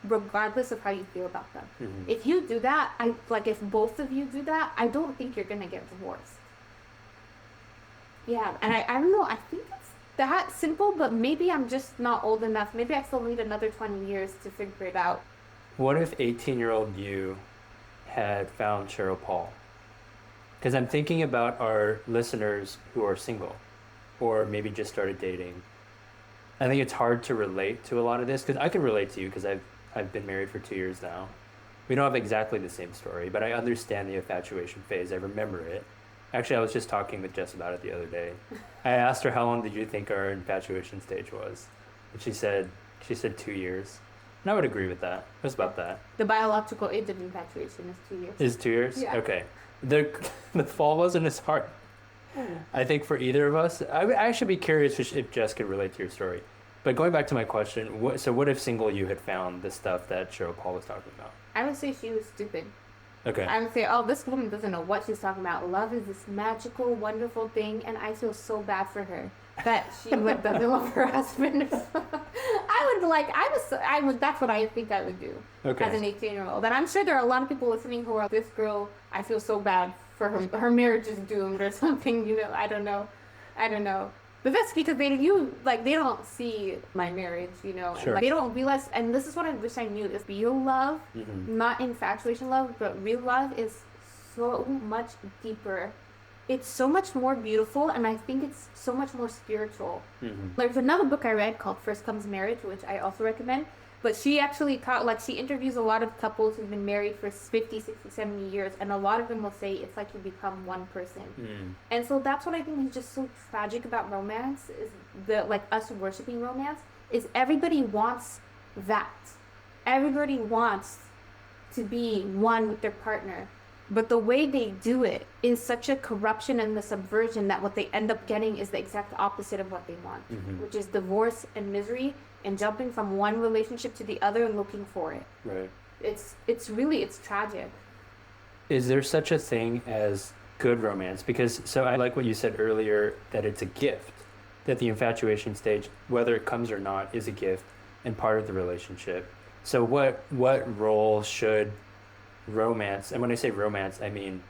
regardless of how you feel about them. If you do that, if both of you do that, I don't think you're gonna get divorced. Yeah, and I don't know, I think it's that simple, but maybe I'm just not old enough. Maybe I still need another 20 years to figure it out. What if 18-year-old you had found Cheryl Paul? Because I'm thinking about our listeners who are single or maybe just started dating. I think it's hard to relate to a lot of this, because I can relate to you because I've been married for 2 years now. We don't have exactly the same story, but I understand the infatuation phase. I remember it. Actually, I was just talking with Jess about it the other day. I asked her, how long did you think our infatuation stage was? And she said 2 years. And I would agree with that. It was about that. The biological age of infatuation is 2 years. Is 2 years? Yeah. Okay. the fall wasn't as hard. I think for either of us, I would actually be curious if Jess could relate to your story. But going back to my question, what if single you had found the stuff that Cheryl Paul was talking about? I would say she was stupid. Okay. I would say, oh, this woman doesn't know what she's talking about. Love is this magical, wonderful thing, and I feel so bad for her that she doesn't love her husband. That's what I think I would do as an 18-year-old. And I'm sure there are a lot of people listening who are, this girl, I feel so bad for her. Her marriage is doomed or something, I don't know. But that's because they don't see my marriage, Sure. And they don't realize, and this is what I wish I knew, is real love, not infatuation love, but real love is so much deeper. It's so much more beautiful, and I think it's so much more spiritual. There's another book I read called First Comes Marriage, which I also recommend. But she actually she interviews a lot of couples who've been married for 50, 60, 70 years, and a lot of them will say it's like you become one person. And so that's what I think is just so tragic about romance, is us worshiping romance, is everybody wants that. Everybody wants to be one with their partner. But the way they do it is such a corruption and the subversion that what they end up getting is the exact opposite of what they want, which is divorce and misery and jumping from one relationship to the other and looking for it. Right. It's tragic. Is there such a thing as good romance? Because, so I like what you said earlier, that it's a gift, that the infatuation stage, whether it comes or not, is a gift and part of the relationship. So what role should romance, and when I say romance, I mean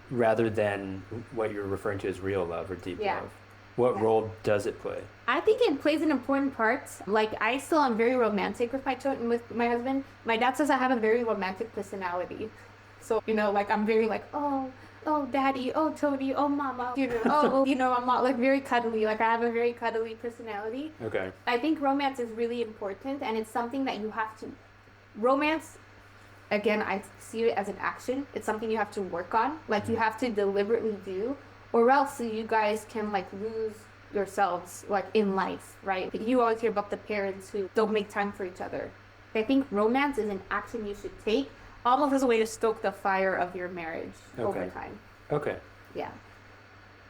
rather than what you're referring to as real love or deep love, what role does it play? I think it plays an important part. I still am very romantic with my husband. My dad says I have a very romantic personality. So, I'm very oh, daddy, oh, Tony, oh, mama, I'm not very cuddly. I have a very cuddly personality. Okay. I think romance is really important, and it's something that you have to, romance, again, I see it as an action. It's something you have to work on. You have to deliberately do, or else you guys can lose yourselves in life, right? You always hear about the parents who don't make time for each other. I think romance is an action you should take, almost as a way to stoke the fire of your marriage over time. Okay. Yeah.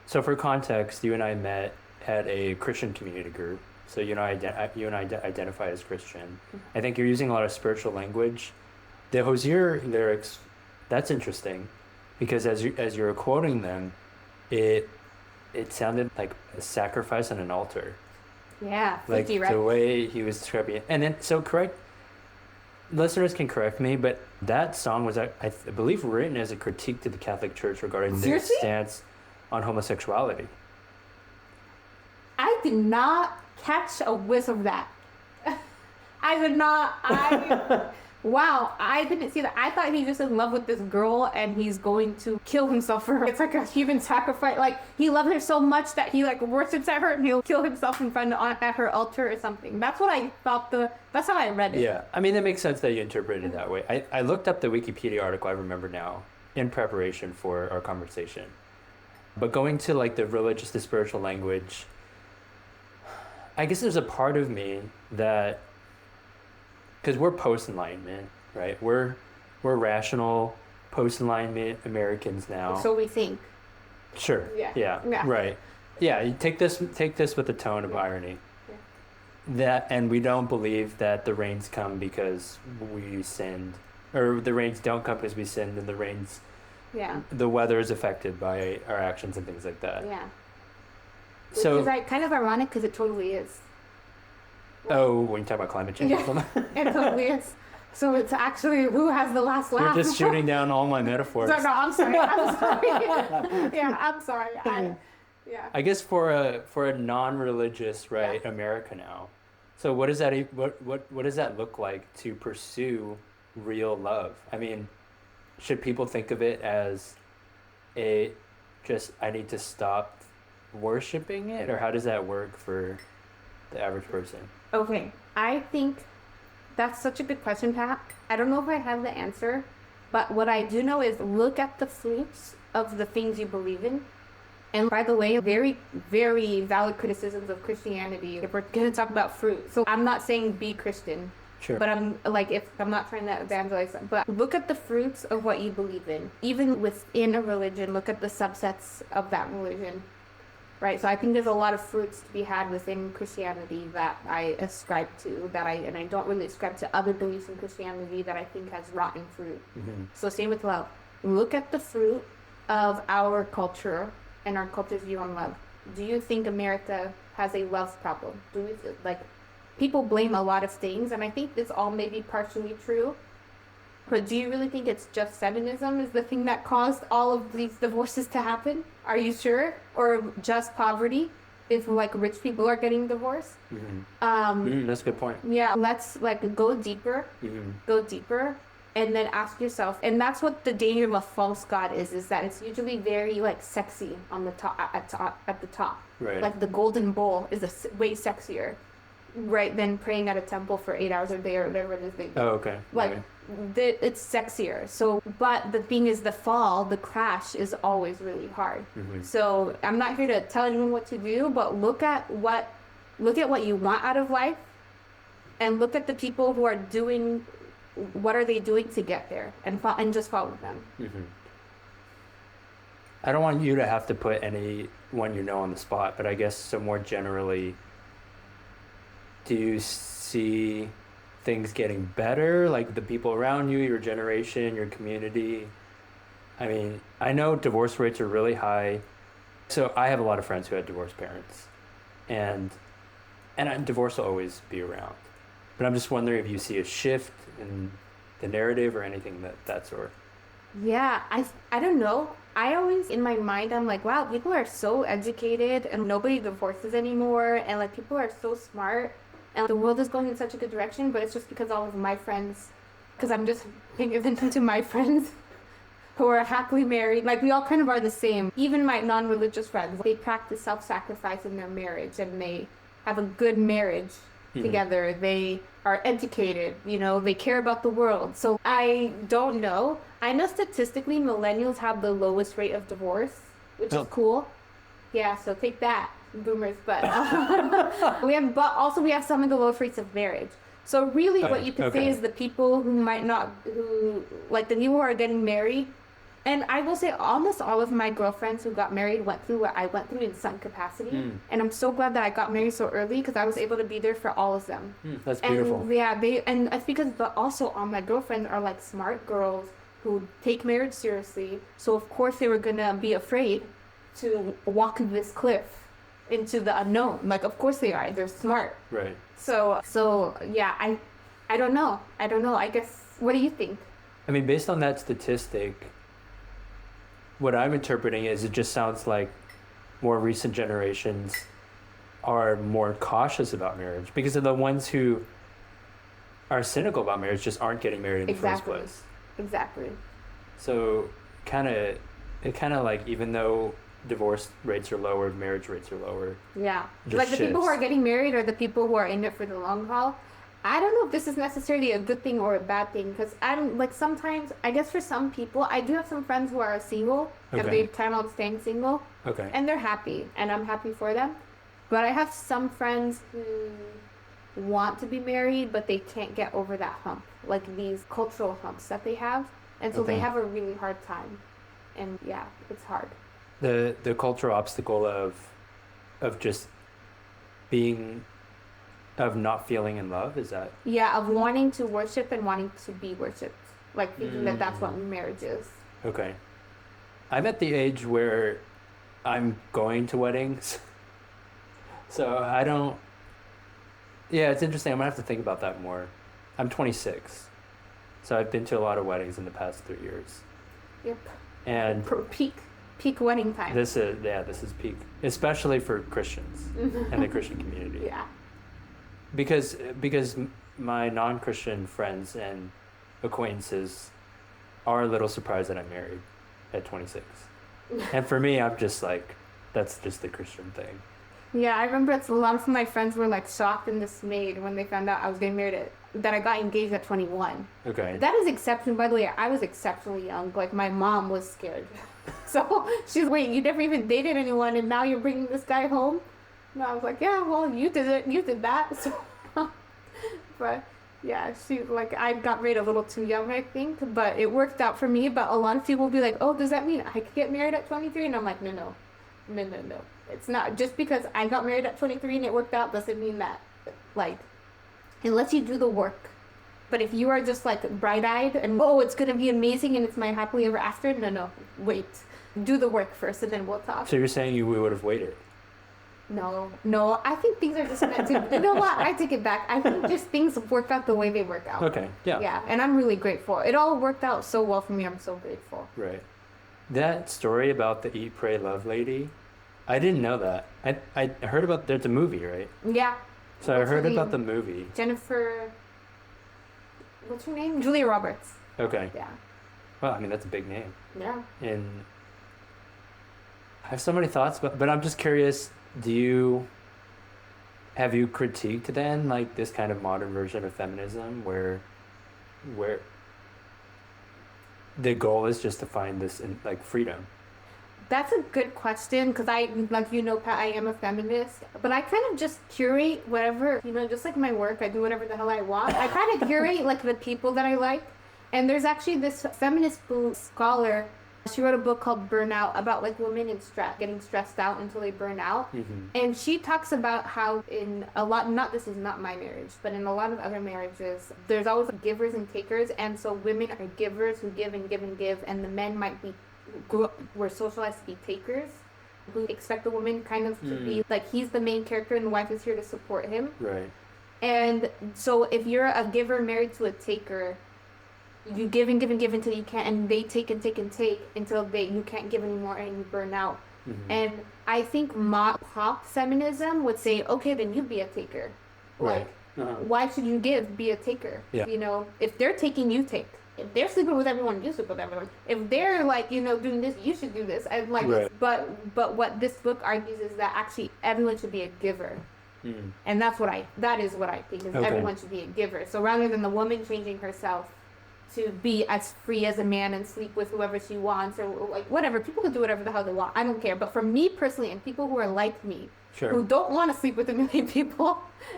So for context, you and I met at a Christian community group. So you and I identify as Christian. I think you're using a lot of spiritual language. The Hosier lyrics, that's interesting, because as you were quoting them, it sounded like a sacrifice on an altar. Yeah, right? The way he was describing it. And then, listeners can correct me, but that song was, I believe, written as a critique to the Catholic Church regarding their stance on homosexuality. I did not catch a whiff of that. I did not. Wow, I didn't see that. I thought he's just in love with this girl and he's going to kill himself for her. It's like a human sacrifice. He loves her so much that he worships at her and he'll kill himself at her altar or something. That's what I thought. That's how I read it. Yeah, I mean, that makes sense that you interpreted it that way. I looked up the Wikipedia article, I remember now, in preparation for our conversation. But going to the spiritual language, I guess there's a part of me that, because we're post-Enlightenment, right? We're rational, post-Enlightenment Americans now. So we think. Sure. Yeah. Right. Yeah. You take this with a tone of irony. Yeah. And we don't believe that the rains come because we sinned, or the rains don't come because we sinned, and the rains. Yeah. The weather is affected by our actions and things like that. Yeah. So. Which is kind of ironic because it totally is. Oh, when you talk about climate change. Yeah, it totally is. So it's actually who has the last laugh. You're just shooting down all my metaphors. No, I'm sorry. Yeah, I'm sorry. I guess for a non-religious, right, America now. So what does that look like to pursue real love? I mean, should people think of it as I need to stop worshiping it, or how does that work for the average person? Okay, I think that's such a good question, Pat. I don't know if I have the answer, but what I do know is look at the fruits of the things you believe in. And by the way, very, very valid criticisms of Christianity if we're going to talk about fruit. So I'm not saying be Christian. Sure. But I'm like, if I'm not trying to evangelize them, but look at the fruits of what you believe in. Even within a religion, look at the subsets of that religion. Right, so I think there's a lot of fruits to be had within Christianity that I ascribe to, and I don't really ascribe to other beliefs in Christianity that I think has rotten fruit. Mm-hmm. So same with love. Look at the fruit of our culture and our culture's view on love. Do you think America has a love problem? People blame a lot of things, and I think this all may be partially true. But do you really think it's just feminism is the thing that caused all of these divorces to happen? Are you sure? Or just poverty? If like rich people are getting divorced? Mm-hmm. That's a good point. Yeah, let's like go deeper. Mm-hmm. Go deeper. And then ask yourself, and that's what the danger of a false god is that it's usually very like sexy on the top, at the top. Right. Like the golden bowl is way sexier, right, than praying at a temple for 8 hours a day or whatever it is they do. Oh, okay. Like, it's sexier. So, but the thing is, the crash is always really hard. Mm-hmm. So I'm not here to tell anyone what to do, but look at what you want out of life, and look at the people who are doing, what are they doing to get there, and just follow them. Mm-hmm. I don't want you to have to put anyone you know on the spot, but I guess so more generally, do you see things getting better, like the people around you, your generation, your community? I mean, I know divorce rates are really high. So I have a lot of friends who had divorced parents, and divorce will always be around. But I'm just wondering if you see a shift in the narrative or anything that sort. Yeah, I don't know. I always, in my mind, I'm like, wow, people are so educated and nobody divorces anymore, and like people are so smart. And the world is going in such a good direction, but it's just because all of my friends, because I'm just paying attention to my friends who are happily married. Like, we all kind of are the same. Even my non-religious friends, they practice self-sacrifice in their marriage, and they have a good marriage together. They are educated, they care about the world. So I don't know. I know statistically millennials have the lowest rate of divorce, which is cool. Yeah, so take that, boomers. But we have some of the lowest rates of marriage. So really what you could say is the people who like the people who are getting married. And I will say almost all of my girlfriends who got married went through what I went through in some capacity. And I'm so glad that I got married so early because I was able to be there for all of them. That's beautiful. And yeah, it's because, but also all my girlfriends are like smart girls who take marriage seriously. So of course they were gonna be afraid to walk this cliff into the unknown. Like, of course they are. They're smart. Right. So yeah, I don't know. I guess, what do you think? I mean, based on that statistic, what I'm interpreting is it just sounds like more recent generations are more cautious about marriage because of the ones who are cynical about marriage just aren't getting married in the first place. Exactly. So it kind of like, even though divorce rates are lower, marriage rates are lower. Yeah. Like the people who are getting married are the people who are in it for the long haul. I don't know if this is necessarily a good thing or a bad thing, because I'm like, sometimes, I guess for some people, I do have some friends who are single and they plan on staying single. Okay. And they're happy, and I'm happy for them. But I have some friends who want to be married, but they can't get over that hump, like these cultural humps that they have. And so they have a really hard time. And yeah, it's hard. The cultural obstacle of just being, of not feeling in love, is that? Yeah, of wanting to worship and wanting to be worshipped. Like thinking that that's what marriage is. Okay. I'm at the age where I'm going to weddings. So I don't... Yeah, it's interesting. I'm going to have to think about that more. I'm 26. So I've been to a lot of weddings in the past 3 years. Yep. And... Peak wedding time. This is peak. Especially for Christians and the Christian community. Yeah. Because my non-Christian friends and acquaintances are a little surprised that I'm married at 26. And for me, I'm just like, that's just the Christian thing. Yeah, I remember a lot of my friends were like shocked and dismayed when they found out I was getting married that I got engaged at 21. Okay. That is exceptional. By the way, I was exceptionally young. Like, my mom was scared. So she's, wait, you never even dated anyone and now you're bringing this guy home? And I was like, yeah, well, you did it. You did that. So, but Yeah, I got married a little too young, I think, but it worked out for me. But a lot of people will be like, oh, does that mean I could get married at 23? And I'm like, no. It's not. Just because I got married at 23 and it worked out doesn't mean that, like, unless you do the work. But if you are just like bright-eyed and, oh, it's going to be amazing and it's my happily ever after, no, wait. Do the work first and then we'll talk. So you're saying we would have waited? No, I think things are just meant to. You know what? I take it back. I think just things work out the way they work out. Okay, yeah. Yeah, and I'm really grateful. It all worked out so well for me. I'm so grateful. Right. That story about the Eat, Pray, Love lady, I didn't know that. I heard about, there's a movie, right? Yeah. So I heard about the movie. Jennifer, what's her name? Julia Roberts. Okay. Yeah. Well, I mean, that's a big name. Yeah. And I have so many thoughts, but I'm just curious, have you critiqued then, like, this kind of modern version of feminism where the goal is just to find this, like, freedom? That's a good question, because I, like, Pat, I am a feminist, but I kind of just curate whatever, just like my work, I do whatever the hell I want. I kind of curate, like, the people that I like. And there's actually this feminist scholar, she wrote a book called Burnout about, like, women in stress, getting stressed out until they burn out. Mm-hmm. And she talks about how in a lot, this is not my marriage, but in a lot of other marriages, there's always givers and takers. And so women are givers who give and give and give, and the men might be, were socialized to be takers, who expect the woman kind of to be, like, he's the main character and the wife is here to support him. Right. And so if you're a giver married to a taker, you give and give and give until you can't, and they take and take and take until you can't give anymore and you burn out. Mm-hmm. And I think pop feminism would say, okay, then you be a taker. Right. Like, why should you give? Be a taker. Yeah. If they're taking, you take. If they're sleeping with everyone, you sleep with everyone. If they're, like, doing this, you should do this. And, like, right. But what this book argues is that actually everyone should be a giver. Mm. And that is what I think, is everyone should be a giver. So rather than the woman changing herself to be as free as a man and sleep with whoever she wants, or like whatever, people can do whatever the hell they want, I don't care. But for me personally, and people who are like me, sure, who don't want to sleep with a million people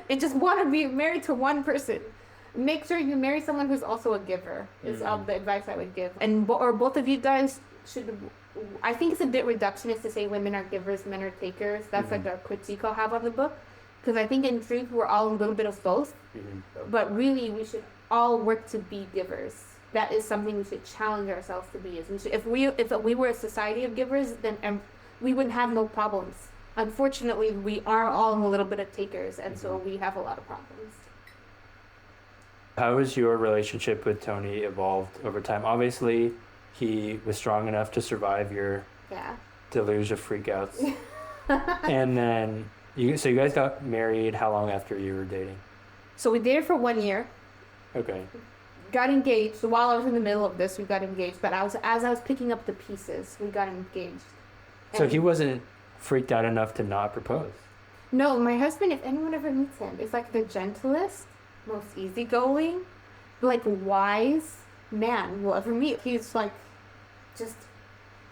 and just want to be married to one person, make sure you marry someone who's also a giver, is the advice I would give. And or both of you guys should, I think it's a bit reductionist to say women are givers, men are takers. That's like a critique I'll have on the book, because I think in truth we're all a little bit of both. But really we should all work to be givers. That is something we should challenge ourselves to be. If we were a society of givers, then we wouldn't have no problems. Unfortunately, we are all a little bit of takers, and so we have a lot of problems. How has your relationship with Tony evolved over time? Obviously, he was strong enough to survive your deluge of freakouts. And then, you guys got married how long after you were dating? So we dated for 1 year. Okay. Got engaged. So while I was in the middle of this, we got engaged. But as I was picking up the pieces, we got engaged. So he wasn't freaked out enough to not propose? No, my husband, if anyone ever meets him, is like the gentlest, most easygoing, like wise man you'll ever meet. He's like,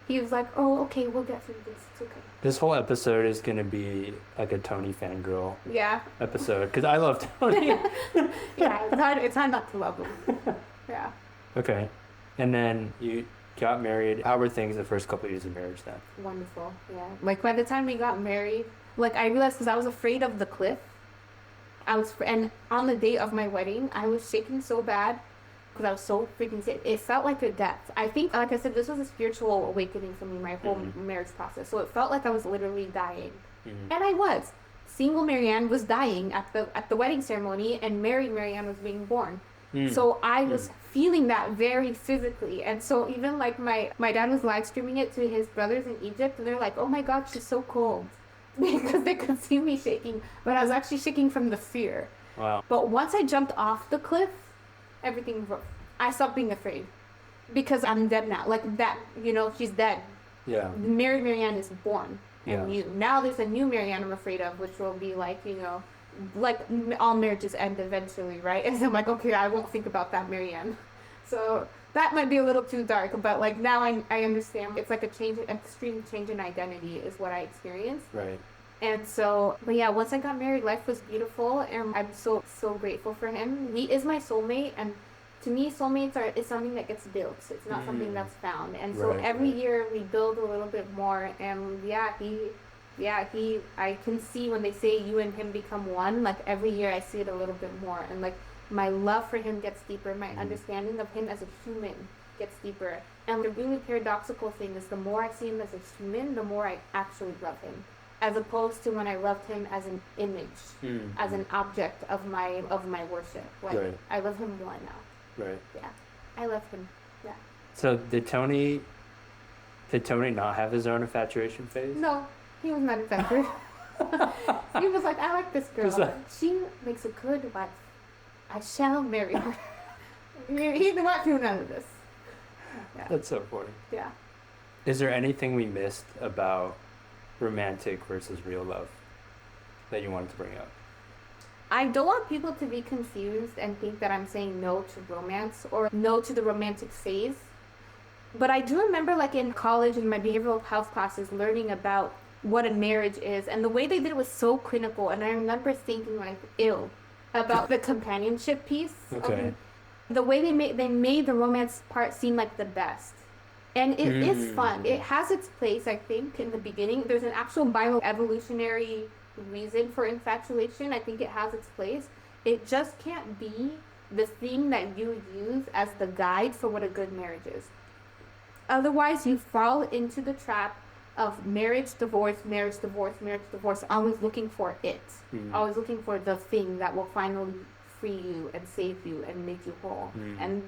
he was like, oh, okay, we'll get through this. It's okay. This whole episode is going to be like a Tony fangirl episode, because I love Tony. Yeah, it's hard not to love him. Yeah. Okay. And then you got married. How were things the first couple of years of marriage then? Wonderful, yeah. Like, by the time we got married, like, I realized, because I was afraid of the cliff. And on the day of my wedding, I was shaking so bad, because I was so freaking sick. It felt like a death. I think, like I said, this was a spiritual awakening for me, my whole marriage process. So it felt like I was literally dying. And I was. Single Marianne was dying at the wedding ceremony, and married Marianne was being born. So I was feeling that very physically. And so even, like, my dad was live streaming it to his brothers in Egypt, and they're like, oh my God, she's so cold. Because they could see me shaking. But I was actually shaking from the fear. Wow. But once I jumped off the cliff, everything broke. I stopped being afraid, because I'm dead now. Like, that, she's dead. Yeah. Married Marianne is born. And now there's a new Marianne I'm afraid of, which will be like, like all marriages end eventually, right? And so I'm like, okay, I won't think about that Marianne. So that might be a little too dark, but like now I understand. It's like extreme change in identity is what I experienced. Right. And so, but yeah, once I got married, life was beautiful, and I'm so grateful for him. He is my soulmate, and to me, soulmates is something that gets built. It's not something that's found. And so every year we build a little bit more. And I can see when they say you and him become one. Like every year, I see it a little bit more, and like my love for him gets deeper. My understanding of him as a human gets deeper. And the really paradoxical thing is, the more I see him as a human, the more I actually love him, as opposed to when I loved him as an image, as an object of my worship. Like I love him more now. Right. Yeah, I love him. Yeah. So did Tony not have his own infatuation phase? No, he was not infatuated. He was like, I like this girl. She makes a good wife. I shall marry her. He didn't want to do none of this. Yeah. That's so funny. Yeah. Is there anything we missed about romantic versus real love that you wanted to bring up? I don't want people to be confused and think that I'm saying no to romance or no to the romantic phase. But I do remember, like in college in my behavioral health classes, learning about what a marriage is, and the way they did it was so clinical. And I remember thinking like, ew, about the companionship piece. Okay. The way they made the romance part seem like the best. And it is fun. It has its place, I think, in the beginning. There's an actual bioevolutionary reason for infatuation. I think it has its place. It just can't be the thing that you use as the guide for what a good marriage is. Otherwise, you fall into the trap of marriage, divorce, marriage, divorce, marriage, divorce, always looking for it. Always looking for the thing that will finally free you and save you and make you whole. And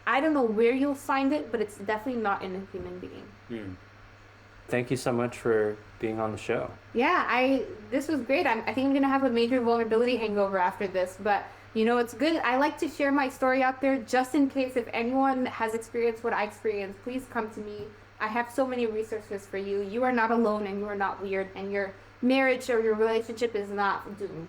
I don't know where you'll find it, but it's definitely not in a human being. Thank you so much for being on the show. Yeah, this was great. I think I'm going to have a major vulnerability hangover after this, but you know, it's good. I like to share my story out there just in case if anyone has experienced what I experienced, please come to me. I have so many resources for you. You are not alone and you are not weird, and your marriage or your relationship is not doomed.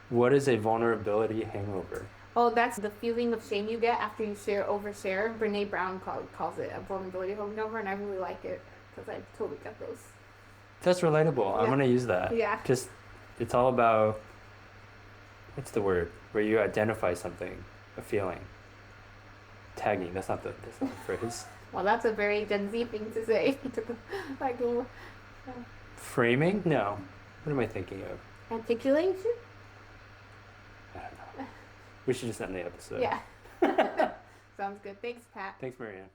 What is a vulnerability hangover? Oh, that's the feeling of shame you get after you overshare. Brene Brown calls it a vulnerability hangover, and I really like it because I totally get those. That's relatable. Yeah. I'm going to use that. Yeah. Just, it's all about, what's the word? Where you identify something, a feeling. Tagging, that's not the phrase. Well, that's a very Gen Z thing to say. Like, Framing? No. What am I thinking of? articulation? I don't know. We should just end the episode. Yeah. Sounds good. Thanks, Pat. Thanks, Marianne.